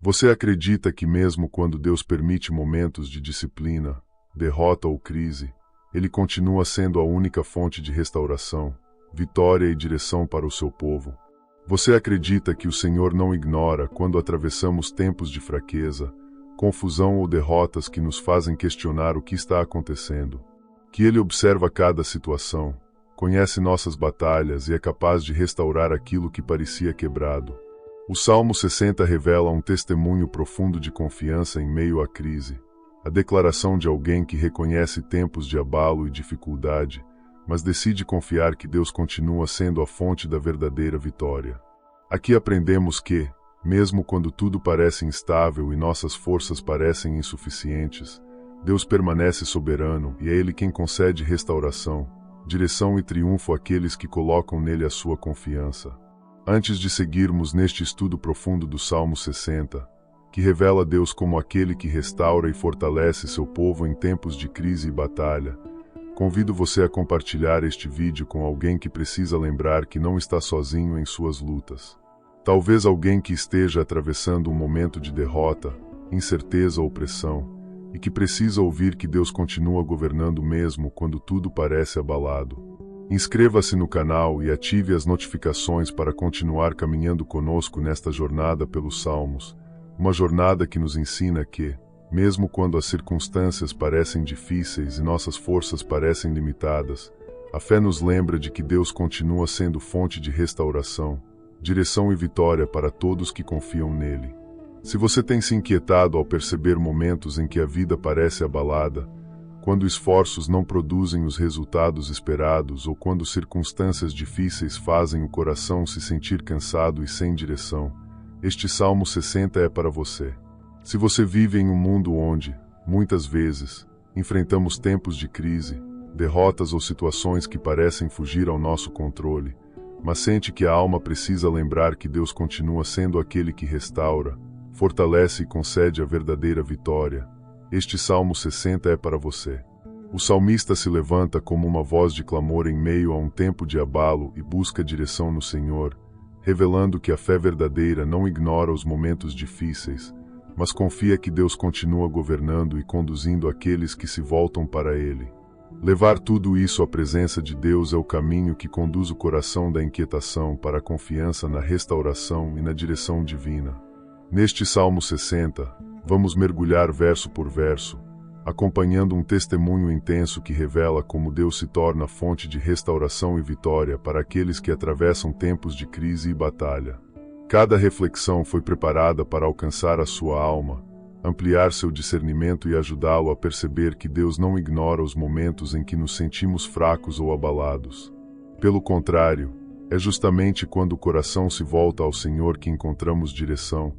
Você acredita que mesmo quando Deus permite momentos de disciplina, derrota ou crise, Ele continua sendo a única fonte de restauração, vitória e direção para o seu povo? Você acredita que o Senhor não ignora quando atravessamos tempos de fraqueza, confusão ou derrotas que nos fazem questionar o que está acontecendo? Que Ele observa cada situação, conhece nossas batalhas e é capaz de restaurar aquilo que parecia quebrado? O Salmo 60 revela um testemunho profundo de confiança em meio à crise, a declaração de alguém que reconhece tempos de abalo e dificuldade, mas decide confiar que Deus continua sendo a fonte da verdadeira vitória. Aqui aprendemos que, mesmo quando tudo parece instável e nossas forças parecem insuficientes, Deus permanece soberano e é Ele quem concede restauração, direção e triunfo àqueles que colocam nele a sua confiança. Antes de seguirmos neste estudo profundo do Salmo 60, que revela Deus como aquele que restaura e fortalece seu povo em tempos de crise e batalha, convido você a compartilhar este vídeo com alguém que precisa lembrar que não está sozinho em suas lutas. Talvez alguém que esteja atravessando um momento de derrota, incerteza ou pressão, e que precisa ouvir que Deus continua governando mesmo quando tudo parece abalado. Inscreva-se no canal e ative as notificações para continuar caminhando conosco nesta jornada pelos Salmos, uma jornada que nos ensina que, mesmo quando as circunstâncias parecem difíceis e nossas forças parecem limitadas, a fé nos lembra de que Deus continua sendo fonte de restauração, direção e vitória para todos que confiam nele. Se você tem se inquietado ao perceber momentos em que a vida parece abalada, quando esforços não produzem os resultados esperados ou quando circunstâncias difíceis fazem o coração se sentir cansado e sem direção, este Salmo 60 é para você. Se você vive em um mundo onde, muitas vezes, enfrentamos tempos de crise, derrotas ou situações que parecem fugir ao nosso controle, mas sente que a alma precisa lembrar que Deus continua sendo aquele que restaura, fortalece e concede a verdadeira vitória, este Salmo 60 é para você. O salmista se levanta como uma voz de clamor em meio a um tempo de abalo e busca direção no Senhor, revelando que a fé verdadeira não ignora os momentos difíceis, mas confia que Deus continua governando e conduzindo aqueles que se voltam para Ele. Levar tudo isso à presença de Deus é o caminho que conduz o coração da inquietação para a confiança na restauração e na direção divina. Neste Salmo 60, vamos mergulhar verso por verso, acompanhando um testemunho intenso que revela como Deus se torna fonte de restauração e vitória para aqueles que atravessam tempos de crise e batalha. Cada reflexão foi preparada para alcançar a sua alma, ampliar seu discernimento e ajudá-lo a perceber que Deus não ignora os momentos em que nos sentimos fracos ou abalados. Pelo contrário, é justamente quando o coração se volta ao Senhor que encontramos direção,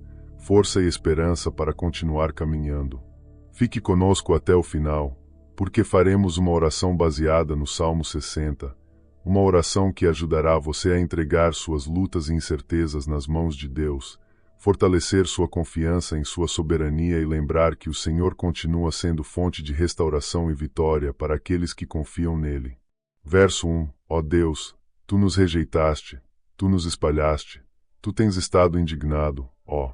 força e esperança para continuar caminhando. Fique conosco até o final, porque faremos uma oração baseada no Salmo 60, uma oração que ajudará você a entregar suas lutas e incertezas nas mãos de Deus, fortalecer sua confiança em sua soberania e lembrar que o Senhor continua sendo fonte de restauração e vitória para aqueles que confiam nele. Verso 1: Ó Deus, Tu nos rejeitaste, Tu nos espalhaste, Tu tens estado indignado, ó.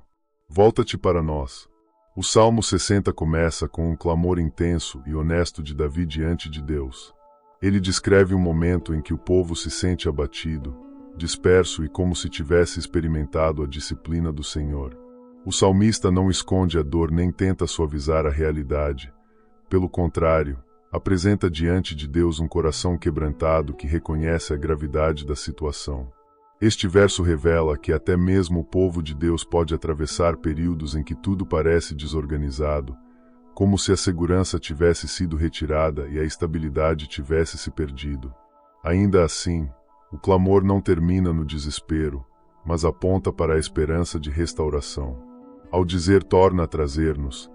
Volta-te para nós. O Salmo 60 começa com um clamor intenso e honesto de Davi diante de Deus. Ele descreve um momento em que o povo se sente abatido, disperso e como se tivesse experimentado a disciplina do Senhor. O salmista não esconde a dor nem tenta suavizar a realidade. Pelo contrário, apresenta diante de Deus um coração quebrantado que reconhece a gravidade da situação. Este verso revela que até mesmo o povo de Deus pode atravessar períodos em que tudo parece desorganizado, como se a segurança tivesse sido retirada e a estabilidade tivesse se perdido. Ainda assim, o clamor não termina no desespero, mas aponta para a esperança de restauração. Ao dizer torna a trazer-nos,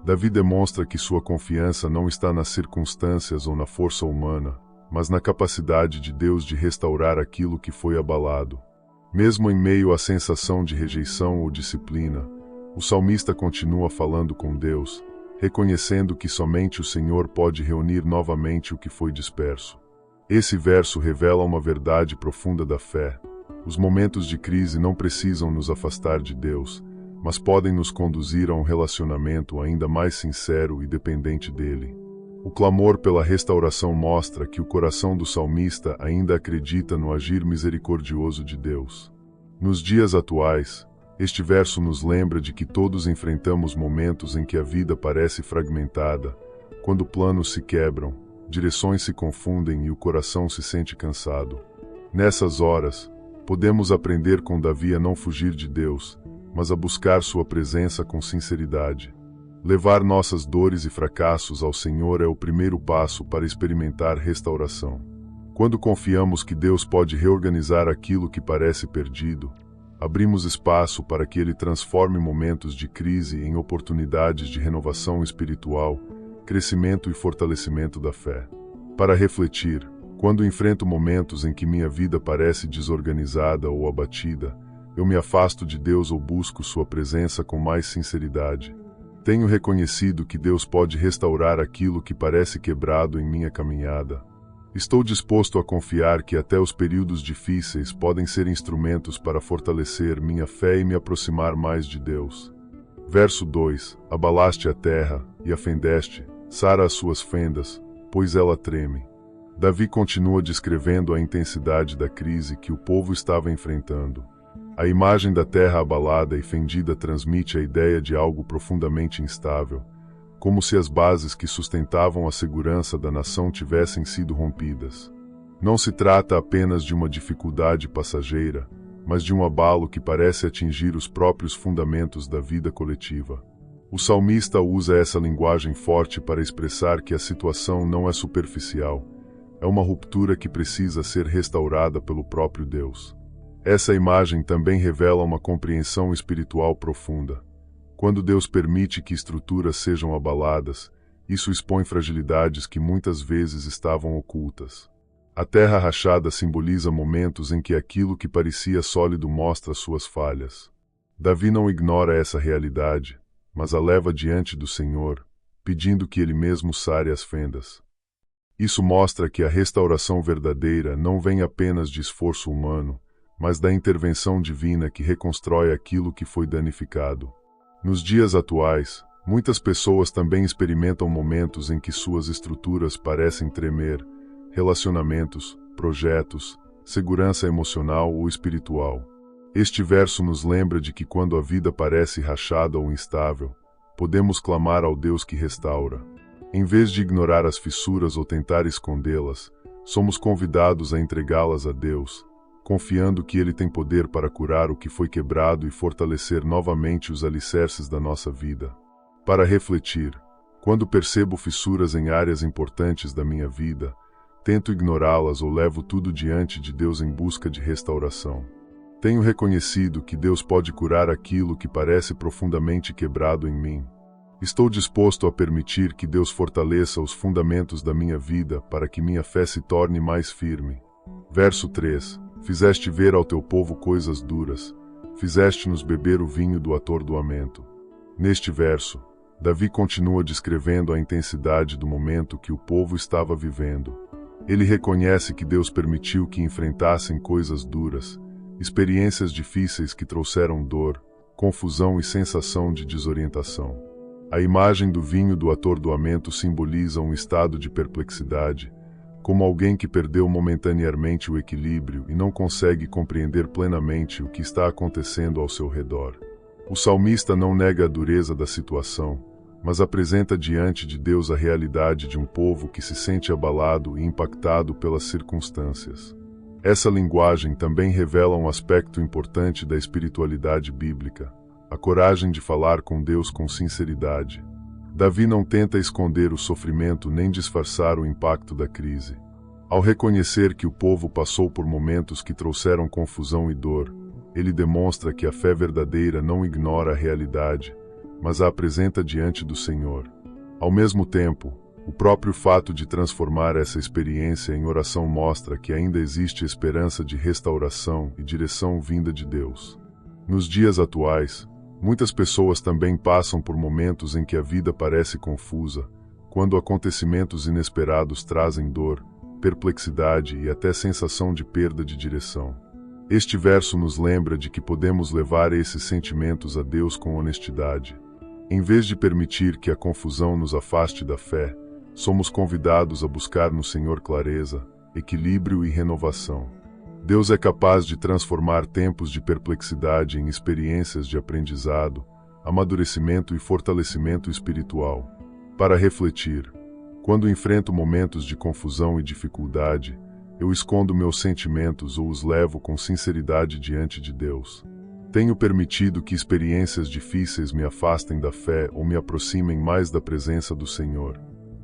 Davi demonstra que sua confiança não está nas circunstâncias ou na força humana, mas na capacidade de Deus de restaurar aquilo que foi abalado. Mesmo em meio à sensação de rejeição ou disciplina, o salmista continua falando com Deus, reconhecendo que somente o Senhor pode reunir novamente o que foi disperso. Esse verso revela uma verdade profunda da fé. Os momentos de crise não precisam nos afastar de Deus, mas podem nos conduzir a um relacionamento ainda mais sincero e dependente dele. O clamor pela restauração mostra que o coração do salmista ainda acredita no agir misericordioso de Deus. Nos dias atuais, este verso nos lembra de que todos enfrentamos momentos em que a vida parece fragmentada, quando planos se quebram, direções se confundem e o coração se sente cansado. Nessas horas, podemos aprender com Davi a não fugir de Deus, mas a buscar sua presença com sinceridade. Levar nossas dores e fracassos ao Senhor é o primeiro passo para experimentar restauração. Quando confiamos que Deus pode reorganizar aquilo que parece perdido, abrimos espaço para que Ele transforme momentos de crise em oportunidades de renovação espiritual, crescimento e fortalecimento da fé. Para refletir, quando enfrento momentos em que minha vida parece desorganizada ou abatida, eu me afasto de Deus ou busco sua presença com mais sinceridade. Tenho reconhecido que Deus pode restaurar aquilo que parece quebrado em minha caminhada. Estou disposto a confiar que até os períodos difíceis podem ser instrumentos para fortalecer minha fé e me aproximar mais de Deus. Verso 2: Abalaste a terra, e a fendeste, sara as suas fendas, pois ela treme. Davi continua descrevendo a intensidade da crise que o povo estava enfrentando. A imagem da terra abalada e fendida transmite a ideia de algo profundamente instável, como se as bases que sustentavam a segurança da nação tivessem sido rompidas. Não se trata apenas de uma dificuldade passageira, mas de um abalo que parece atingir os próprios fundamentos da vida coletiva. O salmista usa essa linguagem forte para expressar que a situação não é superficial, é uma ruptura que precisa ser restaurada pelo próprio Deus. Essa imagem também revela uma compreensão espiritual profunda. Quando Deus permite que estruturas sejam abaladas, isso expõe fragilidades que muitas vezes estavam ocultas. A terra rachada simboliza momentos em que aquilo que parecia sólido mostra suas falhas. Davi não ignora essa realidade, mas a leva diante do Senhor, pedindo que Ele mesmo sare as fendas. Isso mostra que a restauração verdadeira não vem apenas de esforço humano, mas da intervenção divina que reconstrói aquilo que foi danificado. Nos dias atuais, muitas pessoas também experimentam momentos em que suas estruturas parecem tremer, relacionamentos, projetos, segurança emocional ou espiritual. Este verso nos lembra de que quando a vida parece rachada ou instável, podemos clamar ao Deus que restaura. Em vez de ignorar as fissuras ou tentar escondê-las, somos convidados a entregá-las a Deus, confiando que Ele tem poder para curar o que foi quebrado e fortalecer novamente os alicerces da nossa vida. Para refletir, quando percebo fissuras em áreas importantes da minha vida, tento ignorá-las ou levo tudo diante de Deus em busca de restauração. Tenho reconhecido que Deus pode curar aquilo que parece profundamente quebrado em mim. Estou disposto a permitir que Deus fortaleça os fundamentos da minha vida para que minha fé se torne mais firme. Verso 3: Fizeste ver ao teu povo coisas duras, fizeste-nos beber o vinho do atordoamento. Neste verso, Davi continua descrevendo a intensidade do momento que o povo estava vivendo. Ele reconhece que Deus permitiu que enfrentassem coisas duras, experiências difíceis que trouxeram dor, confusão e sensação de desorientação. A imagem do vinho do atordoamento simboliza um estado de perplexidade, como alguém que perdeu momentaneamente o equilíbrio e não consegue compreender plenamente o que está acontecendo ao seu redor. O salmista não nega a dureza da situação, mas apresenta diante de Deus a realidade de um povo que se sente abalado e impactado pelas circunstâncias. Essa linguagem também revela um aspecto importante da espiritualidade bíblica: a coragem de falar com Deus com sinceridade. Davi não tenta esconder o sofrimento nem disfarçar o impacto da crise. Ao reconhecer que o povo passou por momentos que trouxeram confusão e dor, ele demonstra que a fé verdadeira não ignora a realidade, mas a apresenta diante do Senhor. Ao mesmo tempo, o próprio fato de transformar essa experiência em oração mostra que ainda existe esperança de restauração e direção vinda de Deus. Nos dias atuais, muitas pessoas também passam por momentos em que a vida parece confusa, quando acontecimentos inesperados trazem dor, perplexidade e até sensação de perda de direção. Este verso nos lembra de que podemos levar esses sentimentos a Deus com honestidade. Em vez de permitir que a confusão nos afaste da fé, somos convidados a buscar no Senhor clareza, equilíbrio e renovação. Deus é capaz de transformar tempos de perplexidade em experiências de aprendizado, amadurecimento e fortalecimento espiritual. Para refletir, quando enfrento momentos de confusão e dificuldade, eu escondo meus sentimentos ou os levo com sinceridade diante de Deus. Tenho permitido que experiências difíceis me afastem da fé ou me aproximem mais da presença do Senhor.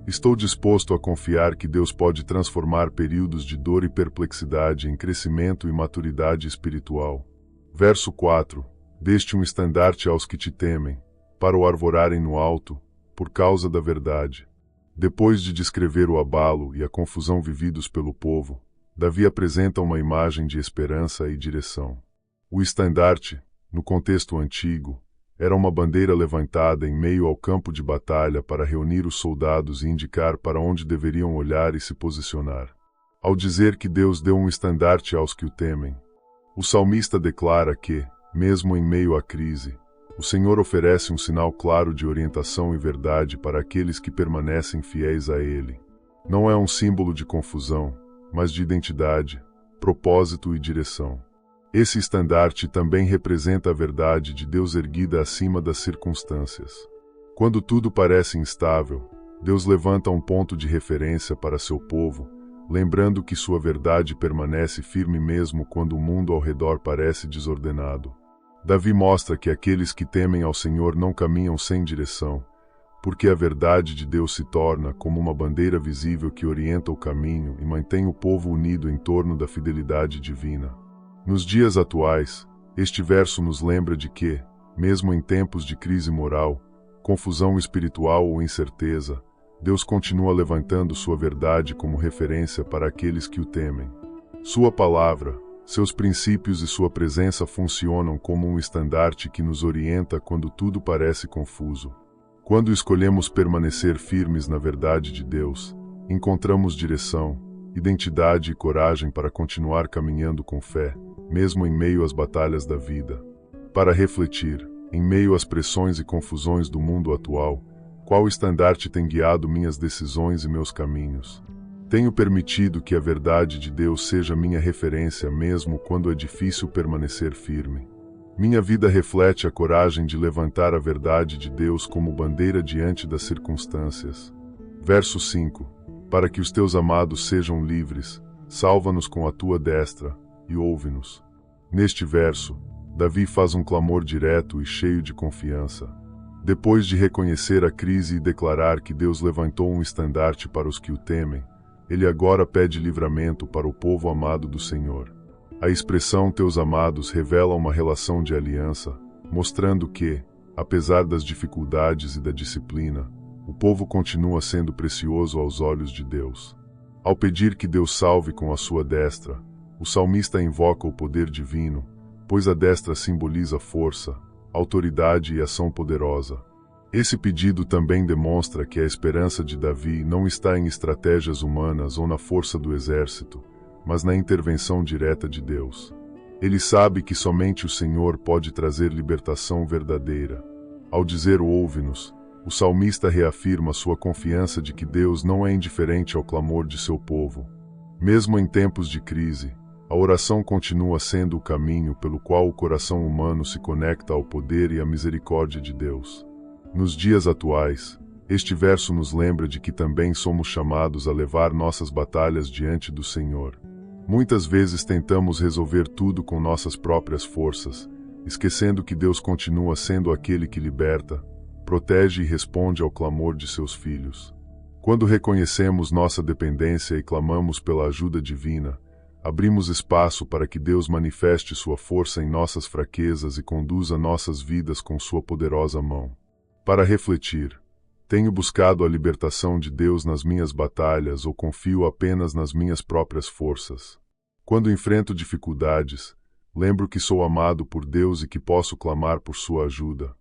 Estou disposto a confiar que Deus pode transformar períodos de dor e perplexidade em crescimento e maturidade espiritual. Verso 4. Deste um estandarte aos que te temem, para o arvorarem no alto, por causa da verdade. Depois de descrever o abalo e a confusão vividos pelo povo, Davi apresenta uma imagem de esperança e direção. O estandarte, no contexto antigo, era uma bandeira levantada em meio ao campo de batalha para reunir os soldados e indicar para onde deveriam olhar e se posicionar. Ao dizer que Deus deu um estandarte aos que o temem, o salmista declara que, mesmo em meio à crise, o Senhor oferece um sinal claro de orientação e verdade para aqueles que permanecem fiéis a Ele. Não é um símbolo de confusão, mas de identidade, propósito e direção. Esse estandarte também representa a verdade de Deus erguida acima das circunstâncias. Quando tudo parece instável, Deus levanta um ponto de referência para seu povo, lembrando que sua verdade permanece firme mesmo quando o mundo ao redor parece desordenado. Davi mostra que aqueles que temem ao Senhor não caminham sem direção, porque a verdade de Deus se torna como uma bandeira visível que orienta o caminho e mantém o povo unido em torno da fidelidade divina. Nos dias atuais, este verso nos lembra de que, mesmo em tempos de crise moral, confusão espiritual ou incerteza, Deus continua levantando sua verdade como referência para aqueles que o temem. Sua palavra, seus princípios e sua presença funcionam como um estandarte que nos orienta quando tudo parece confuso. Quando escolhemos permanecer firmes na verdade de Deus, encontramos direção, identidade e coragem para continuar caminhando com fé, mesmo em meio às batalhas da vida. Para refletir, em meio às pressões e confusões do mundo atual, qual estandarte tem guiado minhas decisões e meus caminhos? Tenho permitido que a verdade de Deus seja minha referência mesmo quando é difícil permanecer firme. Minha vida reflete a coragem de levantar a verdade de Deus como bandeira diante das circunstâncias. Verso 5. Para que os teus amados sejam livres, salva-nos com a tua destra, e ouve-nos. Neste verso, Davi faz um clamor direto e cheio de confiança. Depois de reconhecer a crise e declarar que Deus levantou um estandarte para os que o temem, ele agora pede livramento para o povo amado do Senhor. A expressão teus amados revela uma relação de aliança, mostrando que, apesar das dificuldades e da disciplina, o povo continua sendo precioso aos olhos de Deus. Ao pedir que Deus salve com a sua destra, o salmista invoca o poder divino, pois a destra simboliza força, autoridade e ação poderosa. Esse pedido também demonstra que a esperança de Davi não está em estratégias humanas ou na força do exército, mas na intervenção direta de Deus. Ele sabe que somente o Senhor pode trazer libertação verdadeira. Ao dizer ouve-nos, o salmista reafirma sua confiança de que Deus não é indiferente ao clamor de seu povo. Mesmo em tempos de crise, a oração continua sendo o caminho pelo qual o coração humano se conecta ao poder e à misericórdia de Deus. Nos dias atuais, este verso nos lembra de que também somos chamados a levar nossas batalhas diante do Senhor. Muitas vezes tentamos resolver tudo com nossas próprias forças, esquecendo que Deus continua sendo aquele que liberta, protege e responde ao clamor de seus filhos. Quando reconhecemos nossa dependência e clamamos pela ajuda divina, abrimos espaço para que Deus manifeste sua força em nossas fraquezas e conduza nossas vidas com sua poderosa mão. Para refletir, tenho buscado a libertação de Deus nas minhas batalhas ou confio apenas nas minhas próprias forças? Quando enfrento dificuldades, lembro que sou amado por Deus e que posso clamar por sua ajuda.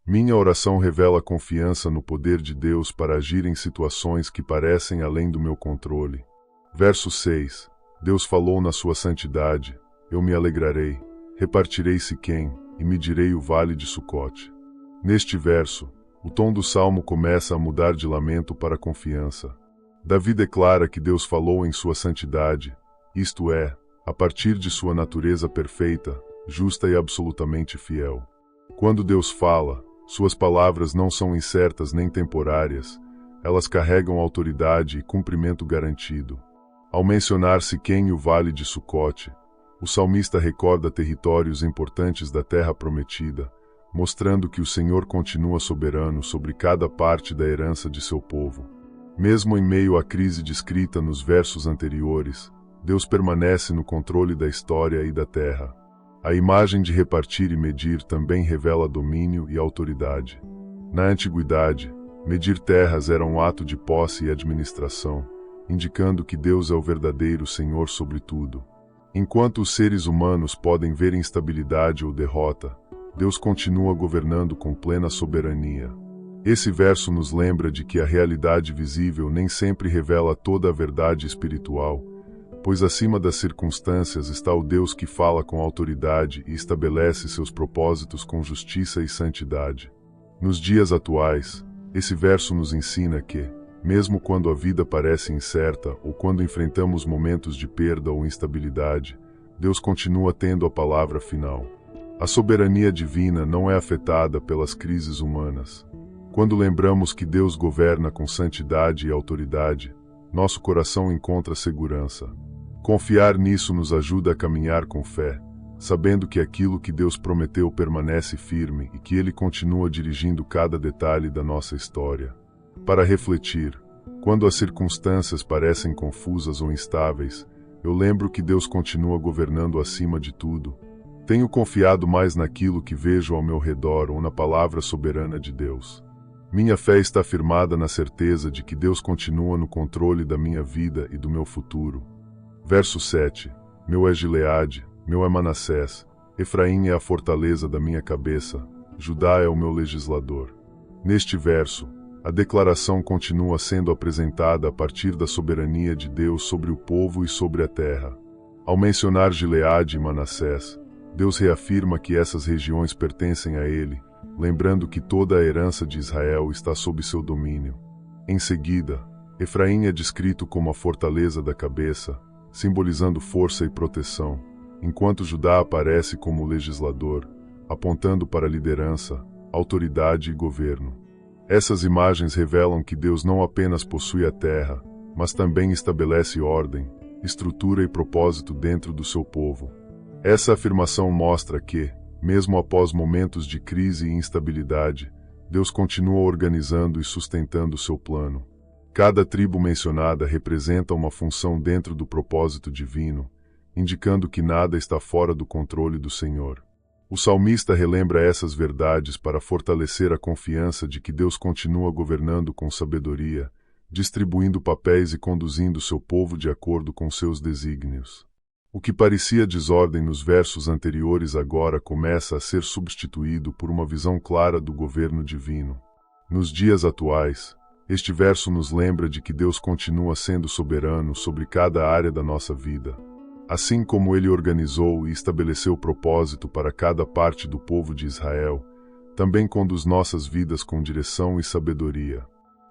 Minha oração revela confiança no poder de Deus para agir em situações que parecem além do meu controle. Verso 6. Deus falou na sua santidade, eu me alegrarei, repartirei Siquém, e medirei o vale de Sucote. Neste verso, o tom do salmo começa a mudar de lamento para confiança. Davi declara que Deus falou em sua santidade, isto é, a partir de sua natureza perfeita, justa e absolutamente fiel. Quando Deus fala, suas palavras não são incertas nem temporárias, elas carregam autoridade e cumprimento garantido. Ao mencionar Siquém e o vale de Sucote, o salmista recorda territórios importantes da terra prometida, mostrando que o Senhor continua soberano sobre cada parte da herança de seu povo. Mesmo em meio à crise descrita nos versos anteriores, Deus permanece no controle da história e da terra. A imagem de repartir e medir também revela domínio e autoridade. Na antiguidade, medir terras era um ato de posse e administração, indicando que Deus é o verdadeiro Senhor sobre tudo. Enquanto os seres humanos podem ver instabilidade ou derrota, Deus continua governando com plena soberania. Esse verso nos lembra de que a realidade visível nem sempre revela toda a verdade espiritual, pois acima das circunstâncias está o Deus que fala com autoridade e estabelece seus propósitos com justiça e santidade. Nos dias atuais, esse verso nos ensina que, mesmo quando a vida parece incerta ou quando enfrentamos momentos de perda ou instabilidade, Deus continua tendo a palavra final. A soberania divina não é afetada pelas crises humanas. Quando lembramos que Deus governa com santidade e autoridade, nosso coração encontra segurança. Confiar nisso nos ajuda a caminhar com fé, sabendo que aquilo que Deus prometeu permanece firme e que Ele continua dirigindo cada detalhe da nossa história. Para refletir, quando as circunstâncias parecem confusas ou instáveis, eu lembro que Deus continua governando acima de tudo. Tenho confiado mais naquilo que vejo ao meu redor ou na palavra soberana de Deus. Minha fé está firmada na certeza de que Deus continua no controle da minha vida e do meu futuro. Verso 7. Meu é Gileade, meu é Manassés, Efraim é a fortaleza da minha cabeça, Judá é o meu legislador. Neste verso, a declaração continua sendo apresentada a partir da soberania de Deus sobre o povo e sobre a terra. Ao mencionar Gileade e Manassés, Deus reafirma que essas regiões pertencem a Ele, lembrando que toda a herança de Israel está sob seu domínio. Em seguida, Efraim é descrito como a fortaleza da cabeça, simbolizando força e proteção, enquanto Judá aparece como o legislador, apontando para a liderança, autoridade e governo. Essas imagens revelam que Deus não apenas possui a terra, mas também estabelece ordem, estrutura e propósito dentro do seu povo. Essa afirmação mostra que, mesmo após momentos de crise e instabilidade, Deus continua organizando e sustentando seu plano. Cada tribo mencionada representa uma função dentro do propósito divino, indicando que nada está fora do controle do Senhor. O salmista relembra essas verdades para fortalecer a confiança de que Deus continua governando com sabedoria, distribuindo papéis e conduzindo seu povo de acordo com seus desígnios. O que parecia desordem nos versos anteriores agora começa a ser substituído por uma visão clara do governo divino. Nos dias atuais, este verso nos lembra de que Deus continua sendo soberano sobre cada área da nossa vida. Assim como Ele organizou e estabeleceu propósito para cada parte do povo de Israel, também conduz nossas vidas com direção e sabedoria.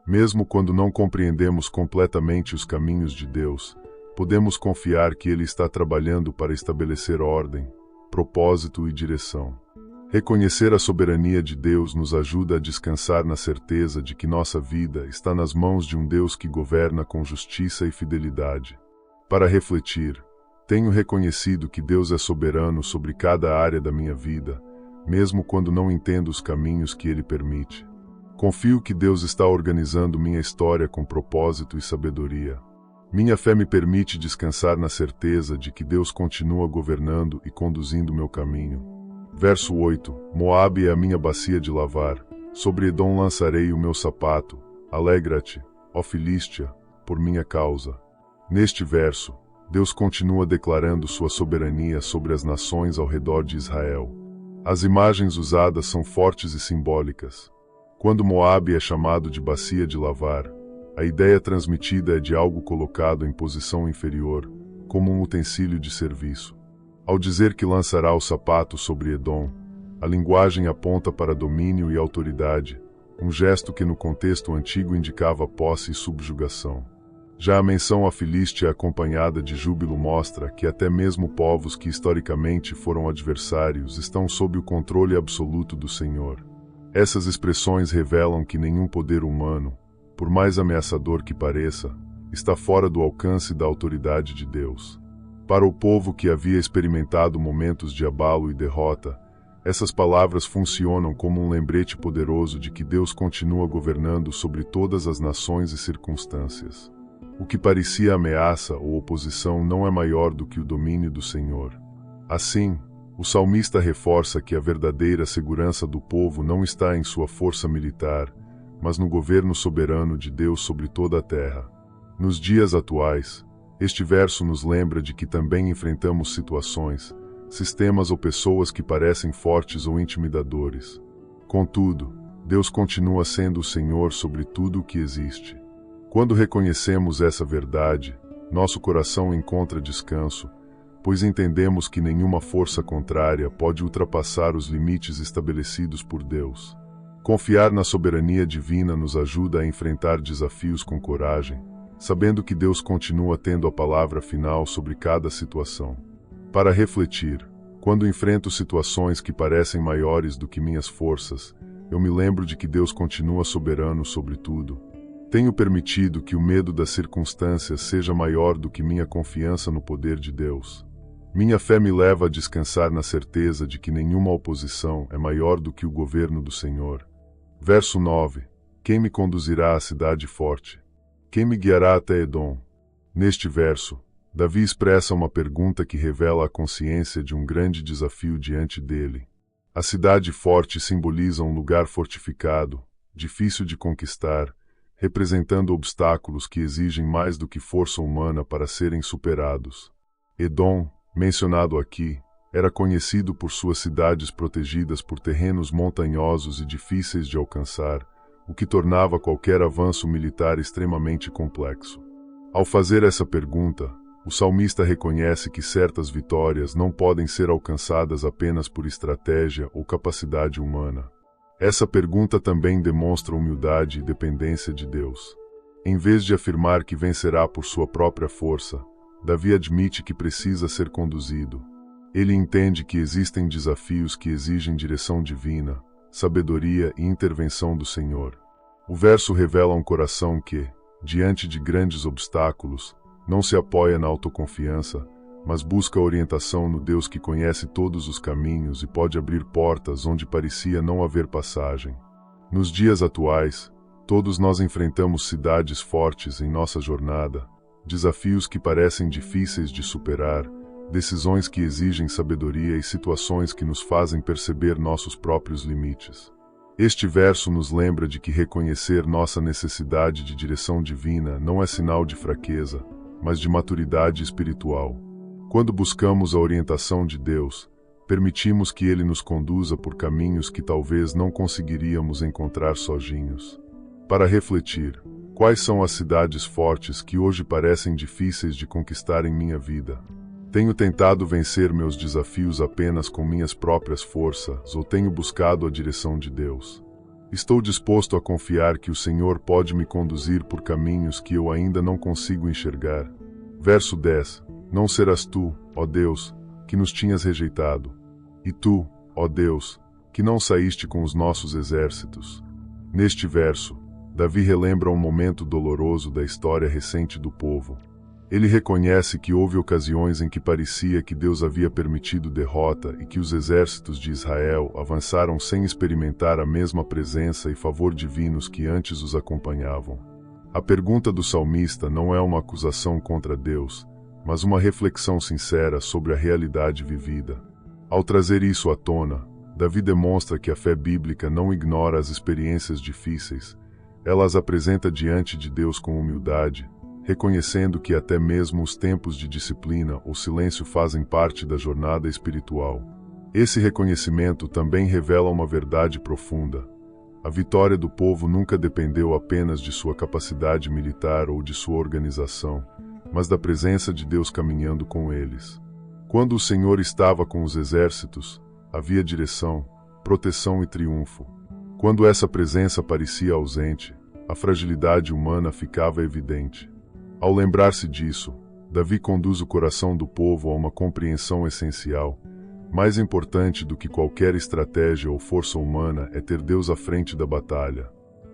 Mesmo quando não compreendemos completamente os caminhos de Deus, podemos confiar que Ele está trabalhando para estabelecer ordem, propósito e direção. Reconhecer a soberania de Deus nos ajuda a descansar na certeza de que nossa vida está nas mãos de um Deus que governa com justiça e fidelidade. Para refletir, tenho reconhecido que Deus é soberano sobre cada área da minha vida, mesmo quando não entendo os caminhos que Ele permite. Confio que Deus está organizando minha história com propósito e sabedoria. Minha fé me permite descansar na certeza de que Deus continua governando e conduzindo meu caminho. Verso 8. Moabe é a minha bacia de lavar, sobre Edom lançarei o meu sapato, alegra-te, ó Filístia, por minha causa. Neste verso, Deus continua declarando sua soberania sobre as nações ao redor de Israel. As imagens usadas são fortes e simbólicas. Quando Moabe é chamado de bacia de lavar, a ideia transmitida é de algo colocado em posição inferior, como um utensílio de serviço. Ao dizer que lançará o sapato sobre Edom, a linguagem aponta para domínio e autoridade, um gesto que no contexto antigo indicava posse e subjugação. Já a menção à Filístia acompanhada de júbilo mostra que até mesmo povos que historicamente foram adversários estão sob o controle absoluto do Senhor. Essas expressões revelam que nenhum poder humano, por mais ameaçador que pareça, está fora do alcance da autoridade de Deus. Para o povo que havia experimentado momentos de abalo e derrota, essas palavras funcionam como um lembrete poderoso de que Deus continua governando sobre todas as nações e circunstâncias. O que parecia ameaça ou oposição não é maior do que o domínio do Senhor. Assim, o salmista reforça que a verdadeira segurança do povo não está em sua força militar, mas no governo soberano de Deus sobre toda a terra. Nos dias atuais, este verso nos lembra de que também enfrentamos situações, sistemas ou pessoas que parecem fortes ou intimidadores. Contudo, Deus continua sendo o Senhor sobre tudo o que existe. Quando reconhecemos essa verdade, nosso coração encontra descanso, pois entendemos que nenhuma força contrária pode ultrapassar os limites estabelecidos por Deus. Confiar na soberania divina nos ajuda a enfrentar desafios com coragem, sabendo que Deus continua tendo a palavra final sobre cada situação. Para refletir, quando enfrento situações que parecem maiores do que minhas forças, eu me lembro de que Deus continua soberano sobre tudo. Tenho permitido que o medo das circunstâncias seja maior do que minha confiança no poder de Deus. Minha fé me leva a descansar na certeza de que nenhuma oposição é maior do que o governo do Senhor. Verso 9. Quem me conduzirá à cidade forte? Quem me guiará até Edom? Neste verso, Davi expressa uma pergunta que revela a consciência de um grande desafio diante dele. A cidade forte simboliza um lugar fortificado, difícil de conquistar, representando obstáculos que exigem mais do que força humana para serem superados. Edom, mencionado aqui, era conhecido por suas cidades protegidas por terrenos montanhosos e difíceis de alcançar, o que tornava qualquer avanço militar extremamente complexo. Ao fazer essa pergunta, o salmista reconhece que certas vitórias não podem ser alcançadas apenas por estratégia ou capacidade humana. Essa pergunta também demonstra humildade e dependência de Deus. Em vez de afirmar que vencerá por sua própria força, Davi admite que precisa ser conduzido. Ele entende que existem desafios que exigem direção divina, sabedoria e intervenção do Senhor. O verso revela um coração que, diante de grandes obstáculos, não se apoia na autoconfiança, mas busca orientação no Deus que conhece todos os caminhos e pode abrir portas onde parecia não haver passagem. Nos dias atuais, todos nós enfrentamos cidades fortes em nossa jornada, desafios que parecem difíceis de superar, decisões que exigem sabedoria e situações que nos fazem perceber nossos próprios limites. Este verso nos lembra de que reconhecer nossa necessidade de direção divina não é sinal de fraqueza, mas de maturidade espiritual. Quando buscamos a orientação de Deus, permitimos que Ele nos conduza por caminhos que talvez não conseguiríamos encontrar sozinhos. Para refletir, quais são as cidades fortes que hoje parecem difíceis de conquistar em minha vida? Tenho tentado vencer meus desafios apenas com minhas próprias forças ou tenho buscado a direção de Deus? Estou disposto a confiar que o Senhor pode me conduzir por caminhos que eu ainda não consigo enxergar. Verso 10. Não serás tu, ó Deus, que nos tinhas rejeitado, e tu, ó Deus, que não saíste com os nossos exércitos. Neste verso, Davi relembra um momento doloroso da história recente do povo. Ele reconhece que houve ocasiões em que parecia que Deus havia permitido derrota e que os exércitos de Israel avançaram sem experimentar a mesma presença e favor divinos que antes os acompanhavam. A pergunta do salmista não é uma acusação contra Deus, mas uma reflexão sincera sobre a realidade vivida. Ao trazer isso à tona, Davi demonstra que a fé bíblica não ignora as experiências difíceis, ela as apresenta diante de Deus com humildade, reconhecendo que até mesmo os tempos de disciplina ou silêncio fazem parte da jornada espiritual. Esse reconhecimento também revela uma verdade profunda. A vitória do povo nunca dependeu apenas de sua capacidade militar ou de sua organização, mas da presença de Deus caminhando com eles. Quando o Senhor estava com os exércitos, havia direção, proteção e triunfo. Quando essa presença parecia ausente, a fragilidade humana ficava evidente. Ao lembrar-se disso, Davi conduz o coração do povo a uma compreensão essencial. Mais importante do que qualquer estratégia ou força humana é ter Deus à frente da batalha.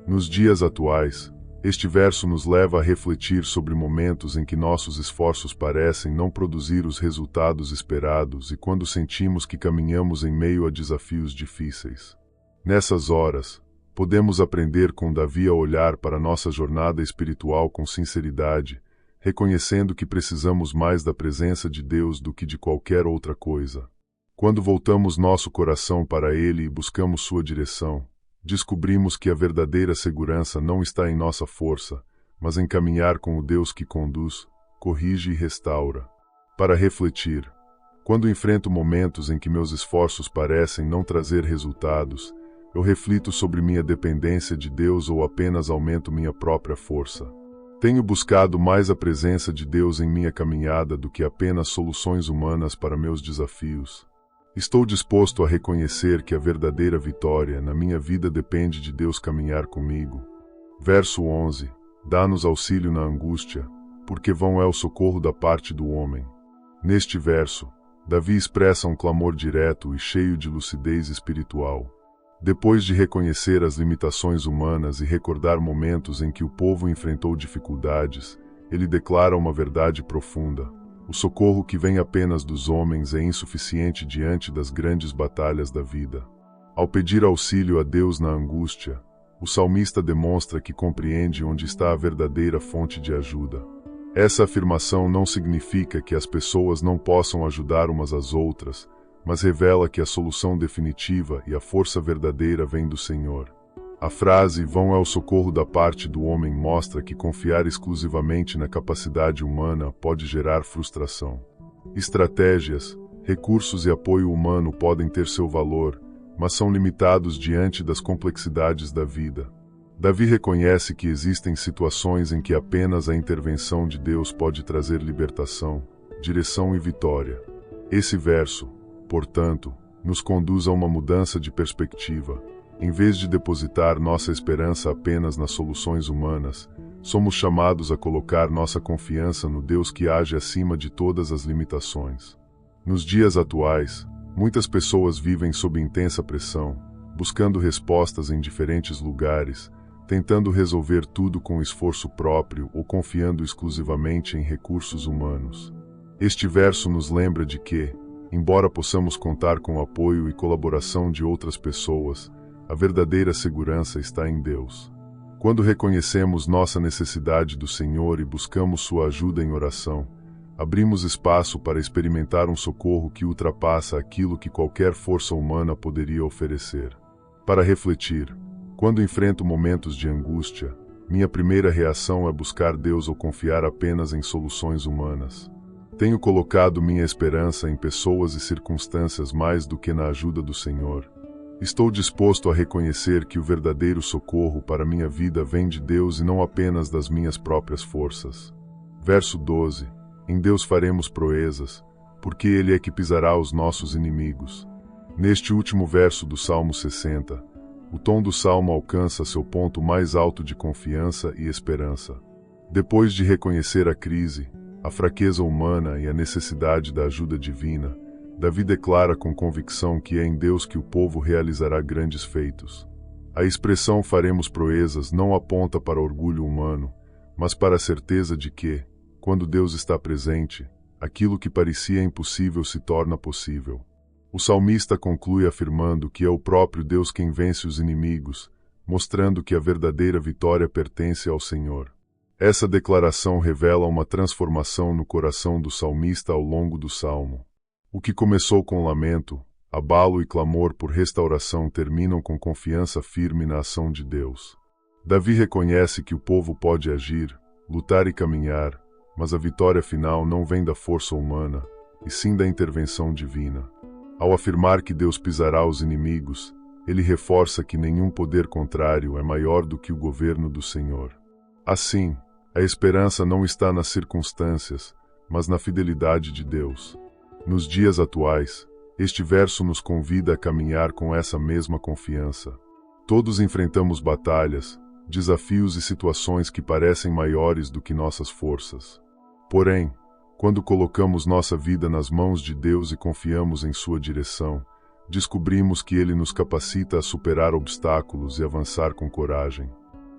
Nos dias atuais, este verso nos leva a refletir sobre momentos em que nossos esforços parecem não produzir os resultados esperados e quando sentimos que caminhamos em meio a desafios difíceis. Nessas horas, podemos aprender com Davi a olhar para nossa jornada espiritual com sinceridade, reconhecendo que precisamos mais da presença de Deus do que de qualquer outra coisa. Quando voltamos nosso coração para Ele e buscamos sua direção, descobrimos que a verdadeira segurança não está em nossa força, mas em caminhar com o Deus que conduz, corrige e restaura. Para refletir, quando enfrento momentos em que meus esforços parecem não trazer resultados, eu reflito sobre minha dependência de Deus ou apenas aumento minha própria força. Tenho buscado mais a presença de Deus em minha caminhada do que apenas soluções humanas para meus desafios. Estou disposto a reconhecer que a verdadeira vitória na minha vida depende de Deus caminhar comigo. Verso 11. Dá-nos auxílio na angústia, porque vão é o socorro da parte do homem. Neste verso, Davi expressa um clamor direto e cheio de lucidez espiritual. Depois de reconhecer as limitações humanas e recordar momentos em que o povo enfrentou dificuldades, ele declara uma verdade profunda. O socorro que vem apenas dos homens é insuficiente diante das grandes batalhas da vida. Ao pedir auxílio a Deus na angústia, o salmista demonstra que compreende onde está a verdadeira fonte de ajuda. Essa afirmação não significa que as pessoas não possam ajudar umas às outras, mas revela que a solução definitiva e a força verdadeira vem do Senhor. A frase "vão ao socorro da parte do homem" mostra que confiar exclusivamente na capacidade humana pode gerar frustração. Estratégias, recursos e apoio humano podem ter seu valor, mas são limitados diante das complexidades da vida. Davi reconhece que existem situações em que apenas a intervenção de Deus pode trazer libertação, direção e vitória. Esse verso, portanto, nos conduz a uma mudança de perspectiva. Em vez de depositar nossa esperança apenas nas soluções humanas, somos chamados a colocar nossa confiança no Deus que age acima de todas as limitações. Nos dias atuais, muitas pessoas vivem sob intensa pressão, buscando respostas em diferentes lugares, tentando resolver tudo com esforço próprio ou confiando exclusivamente em recursos humanos. Este verso nos lembra de que, embora possamos contar com o apoio e colaboração de outras pessoas, a verdadeira segurança está em Deus. Quando reconhecemos nossa necessidade do Senhor e buscamos sua ajuda em oração, abrimos espaço para experimentar um socorro que ultrapassa aquilo que qualquer força humana poderia oferecer. Para refletir, quando enfrento momentos de angústia, minha primeira reação é buscar Deus ou confiar apenas em soluções humanas. Tenho colocado minha esperança em pessoas e circunstâncias mais do que na ajuda do Senhor. Estou disposto a reconhecer que o verdadeiro socorro para minha vida vem de Deus e não apenas das minhas próprias forças. Verso 12. Em Deus faremos proezas, porque Ele é que pisará os nossos inimigos. Neste último verso do Salmo 60, o tom do Salmo alcança seu ponto mais alto de confiança e esperança. Depois de reconhecer a crise, a fraqueza humana e a necessidade da ajuda divina, Davi declara com convicção que é em Deus que o povo realizará grandes feitos. A expressão "faremos proezas" não aponta para orgulho humano, mas para a certeza de que, quando Deus está presente, aquilo que parecia impossível se torna possível. O salmista conclui afirmando que é o próprio Deus quem vence os inimigos, mostrando que a verdadeira vitória pertence ao Senhor. Essa declaração revela uma transformação no coração do salmista ao longo do salmo. O que começou com lamento, abalo e clamor por restauração terminam com confiança firme na ação de Deus. Davi reconhece que o povo pode agir, lutar e caminhar, mas a vitória final não vem da força humana, e sim da intervenção divina. Ao afirmar que Deus pisará os inimigos, ele reforça que nenhum poder contrário é maior do que o governo do Senhor. Assim, a esperança não está nas circunstâncias, mas na fidelidade de Deus. Nos dias atuais, este verso nos convida a caminhar com essa mesma confiança. Todos enfrentamos batalhas, desafios e situações que parecem maiores do que nossas forças. Porém, quando colocamos nossa vida nas mãos de Deus e confiamos em sua direção, descobrimos que Ele nos capacita a superar obstáculos e avançar com coragem.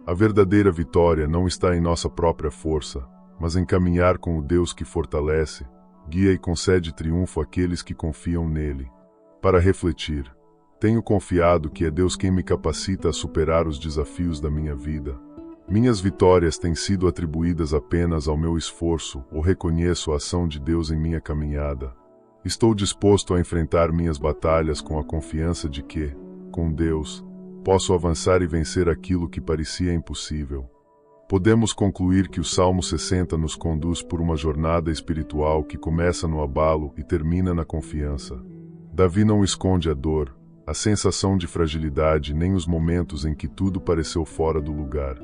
A verdadeira vitória não está em nossa própria força, mas em caminhar com o Deus que fortalece, guia e concede triunfo àqueles que confiam nele. Para refletir, tenho confiado que é Deus quem me capacita a superar os desafios da minha vida. Minhas vitórias têm sido atribuídas apenas ao meu esforço ou reconheço a ação de Deus em minha caminhada. Estou disposto a enfrentar minhas batalhas com a confiança de que, com Deus, posso avançar e vencer aquilo que parecia impossível. Podemos concluir que o Salmo 60 nos conduz por uma jornada espiritual que começa no abalo e termina na confiança. Davi não esconde a dor, a sensação de fragilidade nem os momentos em que tudo pareceu fora do lugar.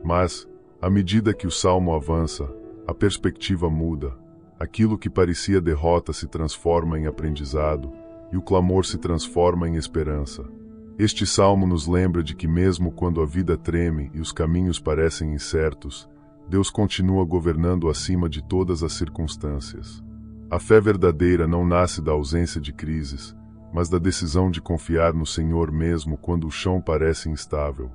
Mas, à medida que o Salmo avança, a perspectiva muda. Aquilo que parecia derrota se transforma em aprendizado, e o clamor se transforma em esperança. Este salmo nos lembra de que mesmo quando a vida treme e os caminhos parecem incertos, Deus continua governando acima de todas as circunstâncias. A fé verdadeira não nasce da ausência de crises, mas da decisão de confiar no Senhor mesmo quando o chão parece instável.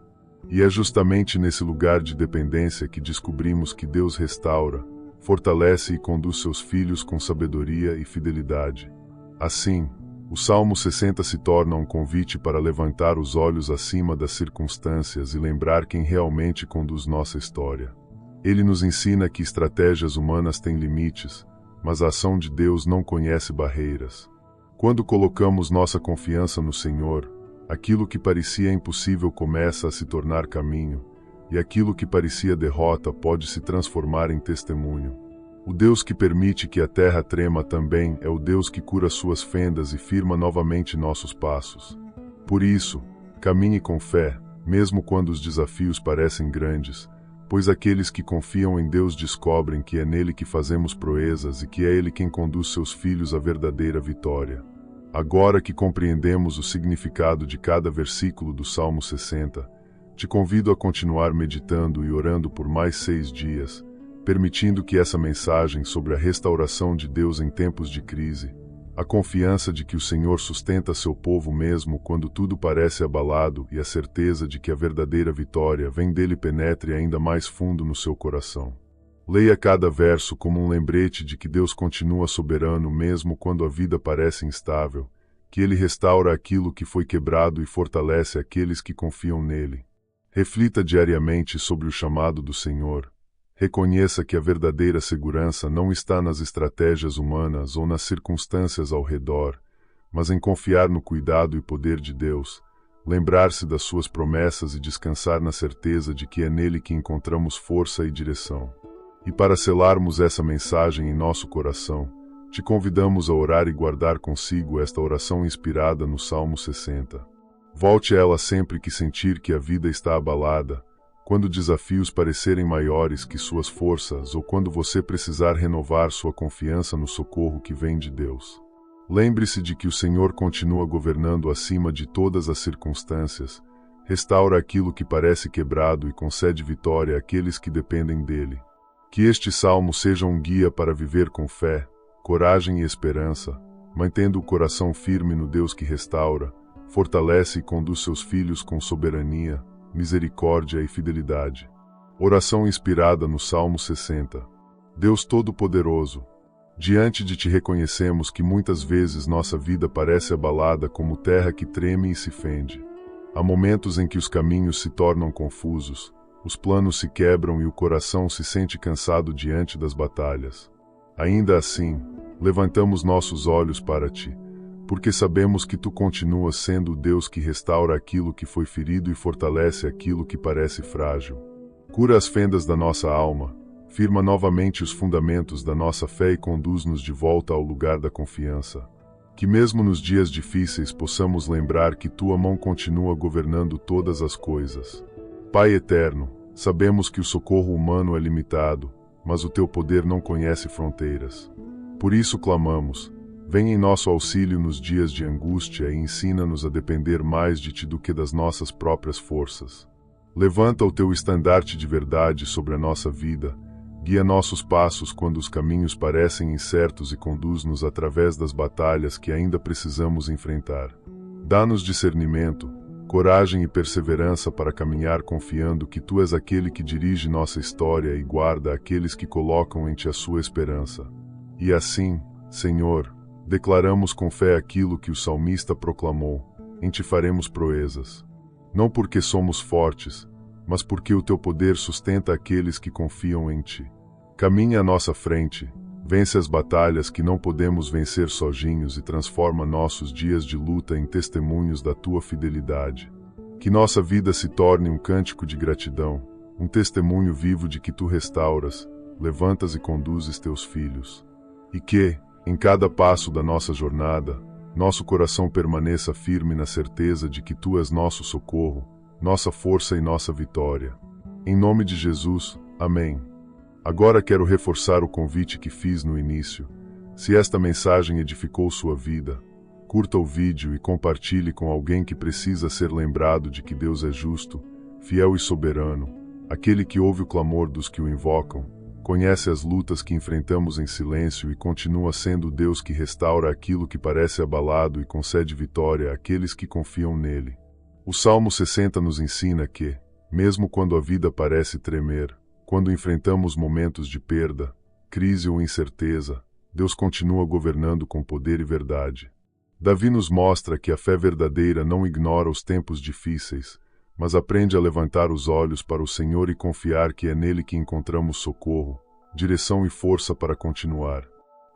E é justamente nesse lugar de dependência que descobrimos que Deus restaura, fortalece e conduz seus filhos com sabedoria e fidelidade. Assim, o Salmo 60 se torna um convite para levantar os olhos acima das circunstâncias e lembrar quem realmente conduz nossa história. Ele nos ensina que estratégias humanas têm limites, mas a ação de Deus não conhece barreiras. Quando colocamos nossa confiança no Senhor, aquilo que parecia impossível começa a se tornar caminho, e aquilo que parecia derrota pode se transformar em testemunho. O Deus que permite que a terra trema também é o Deus que cura suas fendas e firma novamente nossos passos. Por isso, caminhe com fé, mesmo quando os desafios parecem grandes, pois aqueles que confiam em Deus descobrem que é nele que fazemos proezas e que é ele quem conduz seus filhos à verdadeira vitória. Agora que compreendemos o significado de cada versículo do Salmo 60, te convido a continuar meditando e orando por mais 6 dias, permitindo que essa mensagem sobre a restauração de Deus em tempos de crise, a confiança de que o Senhor sustenta seu povo mesmo quando tudo parece abalado e a certeza de que a verdadeira vitória vem dele penetre ainda mais fundo no seu coração. Leia cada verso como um lembrete de que Deus continua soberano mesmo quando a vida parece instável, que Ele restaura aquilo que foi quebrado e fortalece aqueles que confiam nele. Reflita diariamente sobre o chamado do Senhor. Reconheça que a verdadeira segurança não está nas estratégias humanas ou nas circunstâncias ao redor, mas em confiar no cuidado e poder de Deus, lembrar-se das suas promessas e descansar na certeza de que é nele que encontramos força e direção. E para selarmos essa mensagem em nosso coração, te convidamos a orar e guardar consigo esta oração inspirada no Salmo 60. Volte a ela sempre que sentir que a vida está abalada, quando desafios parecerem maiores que suas forças ou quando você precisar renovar sua confiança no socorro que vem de Deus. Lembre-se de que o Senhor continua governando acima de todas as circunstâncias, restaura aquilo que parece quebrado e concede vitória àqueles que dependem dele. Que este salmo seja um guia para viver com fé, coragem e esperança, mantendo o coração firme no Deus que restaura, fortalece e conduz seus filhos com soberania, misericórdia e fidelidade. Oração inspirada no Salmo 60. Deus Todo-Poderoso, diante de ti reconhecemos que muitas vezes nossa vida parece abalada como terra que treme e se fende. Há momentos em que os caminhos se tornam confusos, os planos se quebram e o coração se sente cansado diante das batalhas. Ainda assim, levantamos nossos olhos para ti, porque sabemos que tu continuas sendo o Deus que restaura aquilo que foi ferido e fortalece aquilo que parece frágil. Cura as fendas da nossa alma, firma novamente os fundamentos da nossa fé e conduz-nos de volta ao lugar da confiança. Que mesmo nos dias difíceis possamos lembrar que tua mão continua governando todas as coisas. Pai eterno, sabemos que o socorro humano é limitado, mas o teu poder não conhece fronteiras. Por isso clamamos, Vem em nosso auxílio nos dias de angústia e ensina-nos a depender mais de Ti do que das nossas próprias forças. Levanta o Teu estandarte de verdade sobre a nossa vida, guia nossos passos quando os caminhos parecem incertos e conduz-nos através das batalhas que ainda precisamos enfrentar. Dá-nos discernimento, coragem e perseverança para caminhar confiando que Tu és aquele que dirige nossa história e guarda aqueles que colocam em Ti a sua esperança. E assim, Senhor, declaramos com fé aquilo que o salmista proclamou: em Ti faremos proezas. Não porque somos fortes, mas porque o Teu poder sustenta aqueles que confiam em Ti. Caminha à nossa frente, vence as batalhas que não podemos vencer sozinhos e transforma nossos dias de luta em testemunhos da Tua fidelidade. Que nossa vida se torne um cântico de gratidão, um testemunho vivo de que Tu restauras, levantas e conduzes Teus filhos. E que, em cada passo da nossa jornada, nosso coração permaneça firme na certeza de que Tu és nosso socorro, nossa força e nossa vitória. Em nome de Jesus, amém. Agora quero reforçar o convite que fiz no início. Se esta mensagem edificou sua vida, curta o vídeo e compartilhe com alguém que precisa ser lembrado de que Deus é justo, fiel e soberano, aquele que ouve o clamor dos que o invocam, conhece as lutas que enfrentamos em silêncio e continua sendo o Deus que restaura aquilo que parece abalado e concede vitória àqueles que confiam nele. O Salmo 60 nos ensina que, mesmo quando a vida parece tremer, quando enfrentamos momentos de perda, crise ou incerteza, Deus continua governando com poder e verdade. Davi nos mostra que a fé verdadeira não ignora os tempos difíceis, mas aprende a levantar os olhos para o Senhor e confiar que é nele que encontramos socorro, direção e força para continuar.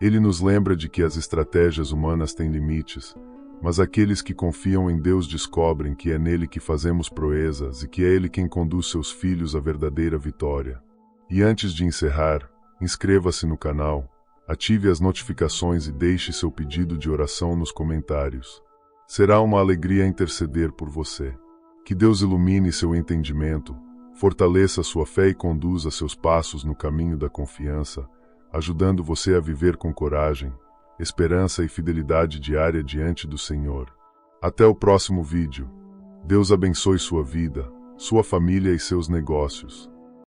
Ele nos lembra de que as estratégias humanas têm limites, mas aqueles que confiam em Deus descobrem que é nele que fazemos proezas e que é ele quem conduz seus filhos à verdadeira vitória. E antes de encerrar, inscreva-se no canal, ative as notificações e deixe seu pedido de oração nos comentários. Será uma alegria interceder por você. Que Deus ilumine seu entendimento, fortaleça sua fé e conduza seus passos no caminho da confiança, ajudando você a viver com coragem, esperança e fidelidade diária diante do Senhor. Até o próximo vídeo. Deus abençoe sua vida, sua família e seus negócios.